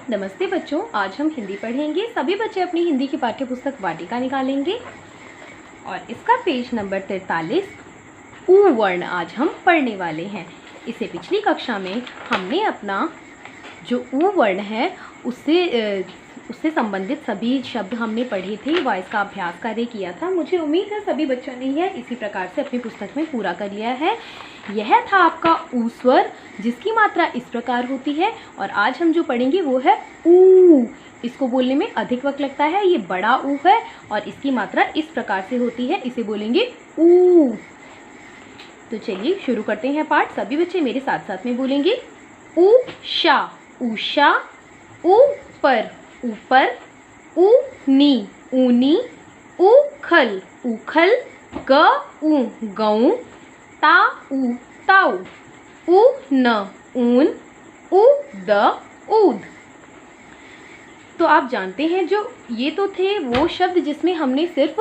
नमस्ते बच्चों, आज हम हिंदी पढ़ेंगे। सभी बच्चे अपनी हिंदी की पाठ्य पुस्तक वाटिका निकालेंगे और इसका पेज नंबर 43 ऊ वर्ण आज हम पढ़ने वाले हैं। इसे पिछली कक्षा में हमने अपना जो ऊ वर्ण है उससे संबंधित सभी शब्द हमने पढ़े थे व इसका अभ्यास कार्य किया था। मुझे उम्मीद है सभी बच्चों ने यह इसी प्रकार से अपनी पुस्तक में पूरा कर लिया है। यह था आपका ऊ स्वर, जिसकी मात्रा इस प्रकार होती है और आज हम जो पढ़ेंगे वो है ऊ। इसको बोलने में अधिक वक्त लगता है, ये बड़ा ऊ है और इसकी मात्रा इस प्रकार से होती है, इसे बोलेंगे ऊ। तो चलिए शुरू करते हैं पाठ। सभी बच्चे मेरे साथ साथ में बोलेंगे ऊषा, ऊषा, ऊपर, ऊपर, ऊनी, ऊनी, उखल, उखल, गऊ, गऊ, ताऊ, ताऊ, ऊन, ऊन, उद, उद। तो आप जानते हैं जो ये तो थे वो शब्द जिसमें हमने सिर्फ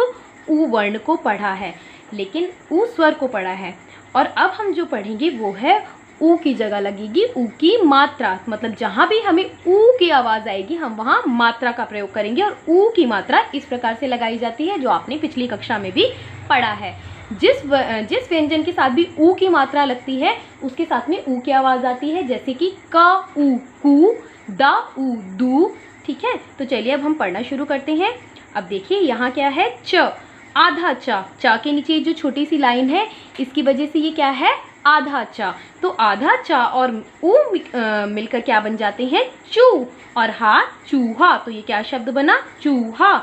ऊ वर्ण को पढ़ा है, लेकिन ऊ स्वर को पढ़ा है। और अब हम जो पढ़ेंगे वो है ऊ की जगह लगेगी ऊ की मात्रा, मतलब जहाँ भी हमें ऊ की आवाज़ आएगी हम वहाँ मात्रा का प्रयोग करेंगे। और ऊ की मात्रा इस प्रकार से लगाई जाती है जो आपने पिछली कक्षा में भी पढ़ा है। जिस व्यंजन के साथ भी ऊ की मात्रा लगती है उसके साथ में ऊ की आवाज़ आती है, जैसे कि क ऊ कू, दा ऊ दू। ठीक है, तो चलिए अब हम पढ़ना शुरू करते हैं। अब देखिए यहाँ क्या है, च, आधा चा। चा के नीचे जो छोटी सी लाइन है इसकी वजह से ये क्या है, आधा चा। तो आधा चा और ऊ मिलकर क्या बन जाते हैं, चू। और हा, चूहा। तो ये क्या शब्द बना, चूहा।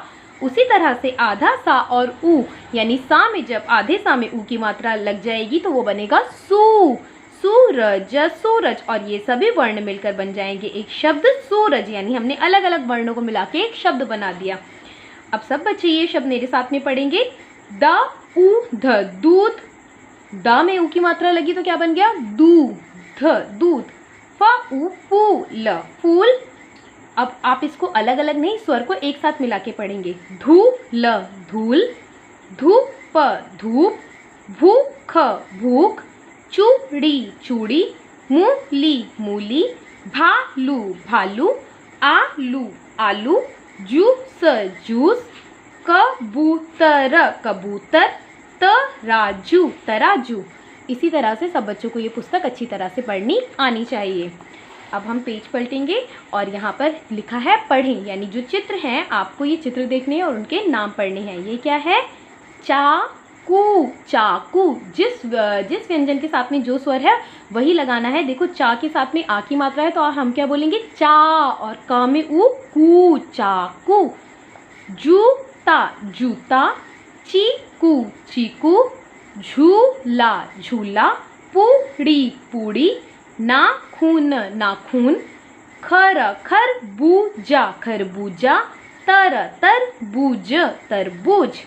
उसी तरह से आधा सा और ऊ, यानी सा में जब आधे सा में ऊ की मात्रा लग जाएगी तो वो बनेगा सू। सूरज, सूरज। और ये सभी वर्ण मिलकर बन जाएंगे एक शब्द सूरज, यानी हमने अलग अलग वर्णों को मिला के एक शब्द बना दिया। अब सब बच्चे ये शब्द मेरे साथ में पढ़ेंगे। द ऊ ध, दूध। द में ऊ की मात्रा लगी तो क्या बन गया, दूध, दूध। फ ऊ फूल, फूल। अब आप इसको अलग अलग नहीं, स्वर को एक साथ मिला के पढ़ेंगे। धूल, धूल, धूप, धूप, भूख, भूख, चूड़ी, चूड़ी, मूली, मूली, भालू, भालू, आलू, आलू, जूस, जूस, कबूतर, कबूतर, तराजू, तराजू। इसी तरह से सब बच्चों को ये पुस्तक अच्छी तरह से पढ़नी आनी चाहिए। अब हम पेज पलटेंगे और यहाँ पर लिखा है पढ़ें, यानी जो चित्र हैं आपको ये चित्र देखने हैं और उनके नाम पढ़ने हैं। ये क्या है, चाकू, चाकू। जिस व्यंजन के साथ में जो स्वर है वही लगाना है। देखो चा के साथ में आ की मात्रा है तो हम क्या बोलेंगे, चा। और का में ऊ, कू, चाकू। जूता, जूता, चीकू, चीकू, झूला, झूला, पूड़ी, पूड़ी, नाखून, नाखून, खरबूजा, खरबूजा, तरबूज, तरबूज।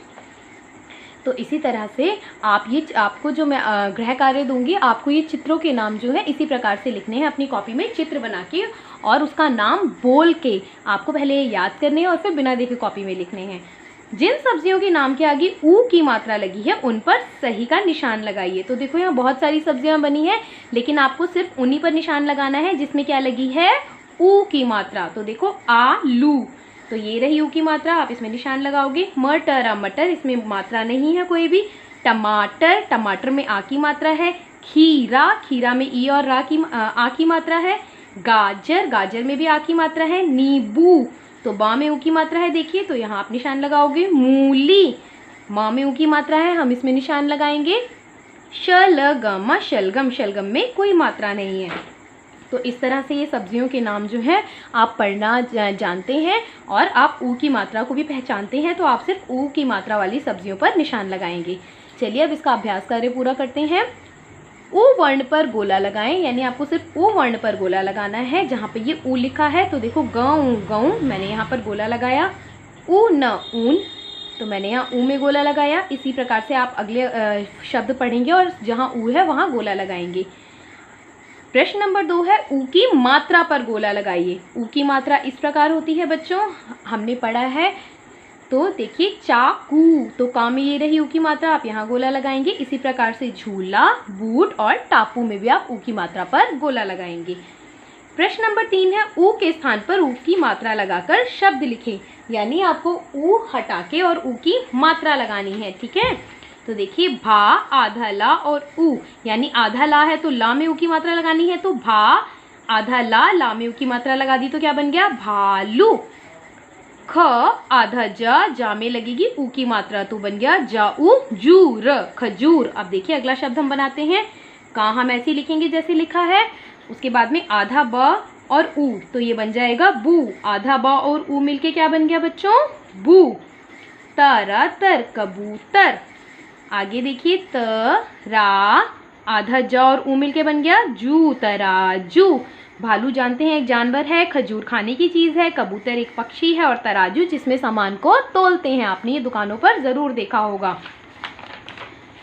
तो इसी तरह से आपको जो मैं गृह कार्य दूंगी, आपको ये चित्रों के नाम जो है इसी प्रकार से लिखने हैं अपनी कॉपी में चित्र बना के, और उसका नाम बोल के आपको पहले याद करने हैं और फिर बिना देखे कॉपी में लिखने हैं। जिन सब्जियों के नाम के आगे ऊ की मात्रा लगी है उन पर सही का निशान लगाइए। तो देखो यहाँ बहुत सारी सब्जियां बनी हैं, लेकिन आपको सिर्फ उन्हीं पर निशान लगाना है जिसमें क्या लगी है, ऊ की मात्रा। तो देखो आलू, तो ये रही ऊ की मात्रा, आप इसमें निशान लगाओगे। मटर, मटर, इसमें मात्रा नहीं है कोई भी। टमाटर, टमाटर में आ की मात्रा है। खीरा, खीरा में ई और आ की मात्रा है। गाजर, गाजर में भी आ की मात्रा है। नींबू, तो बा में ऊ की मात्रा है, देखिए, तो यहाँ आप निशान लगाओगे। मूली, माँ में ऊ की मात्रा है, हम इसमें निशान लगाएंगे। शलगम, शलगम, शलगम में कोई मात्रा नहीं है। तो इस तरह से ये सब्जियों के नाम जो हैं आप पढ़ना जानते हैं और आप ऊ की मात्रा को भी पहचानते हैं, तो आप सिर्फ ऊ की मात्रा वाली सब्जियों पर निशान लगाएंगे। चलिए अब इसका अभ्यास कार्य पूरा करते हैं। ऊ वर्ण पर गोला लगाएं, यानी आपको सिर्फ ऊ वर्ण पर गोला लगाना है। जहाँ पे ये ऊ लिखा है तो देखो गऊ, गऊ, मैंने यहाँ पर गोला लगाया। ऊन, ऊन, तो मैंने यहाँ ऊ में गोला लगाया। इसी प्रकार से आप अगले शब्द पढ़ेंगे और जहाँ ऊ है वहाँ गोला लगाएंगे। प्रश्न नंबर 2 है ऊ की मात्रा पर गोला लगाइए। ऊ की मात्रा इस प्रकार होती है बच्चों, हमने पढ़ा है। तो देखिए चाकू, तो का में ये रही ऊ की मात्रा, आप यहाँ गोला लगाएंगे। इसी प्रकार से झूला, बूट और टापू में भी आप ऊ की मात्रा पर गोला लगाएंगे। प्रश्न नंबर 3 है ऊ के स्थान पर ऊ की मात्रा लगाकर शब्द लिखें। यानी आपको ऊ हटा के और ऊ की मात्रा लगानी है। ठीक है, तो देखिए भा, आधा ला और ऊ, यानी आधा ला है तो ला में ऊ की मात्रा लगानी है, तो भा आधा ला में ऊ की मात्रा लगा दी तो क्या बन गया भालू। ख आधा जा में लगेगी ऊ की मात्रा तो बन गया जाऊ जूर, खजूर। अब देखिए अगला शब्द हम बनाते हैं, कहाँ हम ऐसे लिखेंगे जैसे लिखा है, उसके बाद में आधा ब और ऊ तो ये बन जाएगा बू। आधा ब और ऊ मिलके क्या बन गया बच्चों बू। तारा तर कबूतर। आगे देखिए त रा आधा ज और ऊ मिलके बन गया जू, तराजू। भालू जानते हैं एक जानवर है, खजूर खाने की चीज़ है, कबूतर एक पक्षी है और तराजू जिसमें सामान को तोलते हैं। आपने ये दुकानों पर ज़रूर देखा होगा।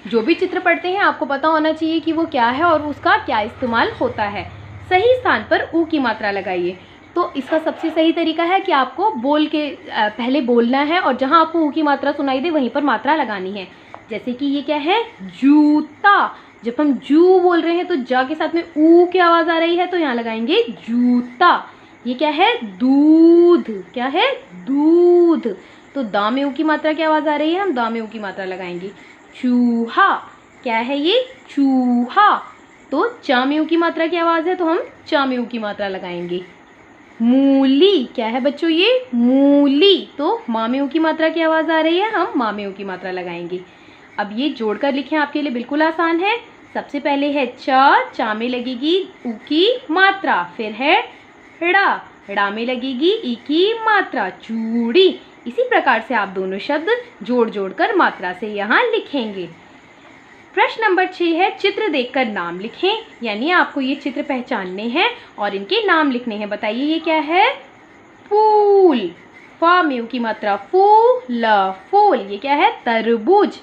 जो भी चित्र पढ़ते हैं आपको पता होना चाहिए कि वो क्या है और उसका क्या इस्तेमाल होता है। सही स्थान पर ऊ की मात्रा लगाइए। तो इसका सबसे सही तरीका है कि आपको बोल के पहले बोलना है और जहाँ आपको ऊ की मात्रा सुनाई दे वहीं पर मात्रा लगानी है। जैसे कि ये क्या है जूता, जब हम जू बोल रहे हैं तो जा के साथ में ऊ की आवाज़ आ रही है तो यहाँ लगाएंगे जूता। ये क्या है दूध, क्या है दूध, तो दा में ऊ की मात्रा की आवाज़ आ रही है, हम दा में ऊ की मात्रा लगाएंगे। चूहा, क्या है ये चूहा, तो चा में ऊ की मात्रा की आवाज़ है तो हम चा में ऊ की मात्रा लगाएंगे। मूली, क्या है बच्चों ये मूली, तो माँ में ऊ की मात्रा की आवाज़ आ रही है, हम माँ में ऊ की मात्रा लगाएंगे। अब ये जोड़कर लिखें आपके लिए बिल्कुल आसान है। सबसे पहले है चा में लगेगी ऊ की मात्रा, फिर है ड़ा में लगेगी ई की मात्रा चूड़ी। इसी प्रकार से आप दोनों शब्द जोड़ कर मात्रा से यहाँ लिखेंगे। प्रश्न नंबर 6 है चित्र देखकर नाम लिखें। यानी आपको ये चित्र पहचानने हैं और इनके नाम लिखने हैं। बताइए ये क्या है फूल, फा में ऊ की मात्रा फूल, फूल। ये क्या है तरबूज,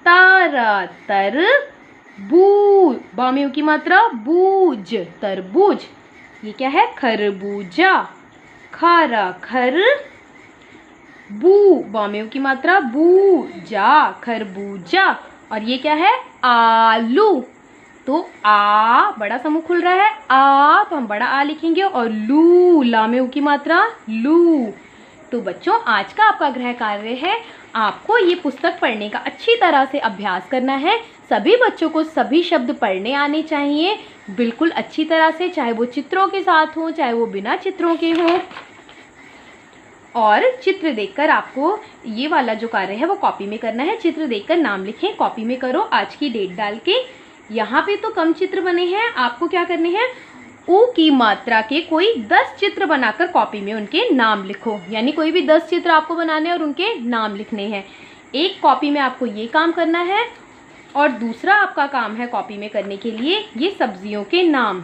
तारा तरबूज, बा में ऊ की मात्रा बूज, तरबूज। ये क्या है खरबूजा, खारा खर बू, बा में ऊ की मात्रा बूजा, खरबूजा। और ये क्या है आलू, तो आ बड़ा समूह खुल रहा है आ तो हम बड़ा आ लिखेंगे और लू, ला में ऊ की मात्रा लू। तो बच्चों आज का आपका गृह कार्य है आपको ये पुस्तक पढ़ने का अच्छी तरह से अभ्यास करना है। सभी बच्चों को सभी शब्द पढ़ने आने चाहिए बिल्कुल अच्छी तरह से, चाहे वो चित्रों के साथ हों चाहे वो बिना चित्रों के हों। और चित्र देखकर आपको ये वाला जो कार्य है वो कॉपी में करना है। चित्र देखकर नाम लिखें, कॉपी में करो आज की डेट डाल के। यहाँ पे तो कम चित्र बने हैं, आपको क्या करने हैं ऊ की मात्रा के कोई 10 चित्र बनाकर कॉपी में उनके नाम लिखो। यानी कोई भी 10 चित्र आपको बनाने और उनके नाम लिखने हैं। एक कॉपी में आपको ये काम करना है और दूसरा आपका काम है कॉपी में करने के लिए ये सब्जियों के नाम।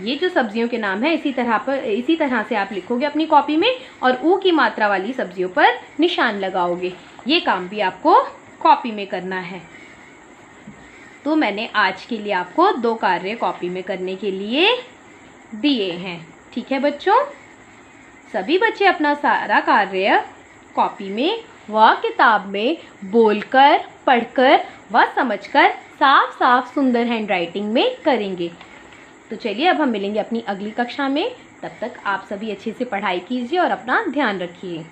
ये जो सब्जियों के नाम है इसी तरह से आप लिखोगे अपनी कॉपी में और ऊ की मात्रा वाली सब्जियों पर निशान लगाओगे। ये काम भी आपको कॉपी में करना है। तो मैंने आज के लिए आपको 2 कार्य कॉपी में करने के लिए दिए हैं। ठीक है बच्चों, सभी बच्चे अपना सारा कार्य कॉपी में व किताब में बोलकर, पढ़कर व समझकर साफ साफ सुंदर हैंडराइटिंग में करेंगे। तो चलिए अब हम मिलेंगे अपनी अगली कक्षा में। तब तक आप सभी अच्छे से पढ़ाई कीजिए और अपना ध्यान रखिए।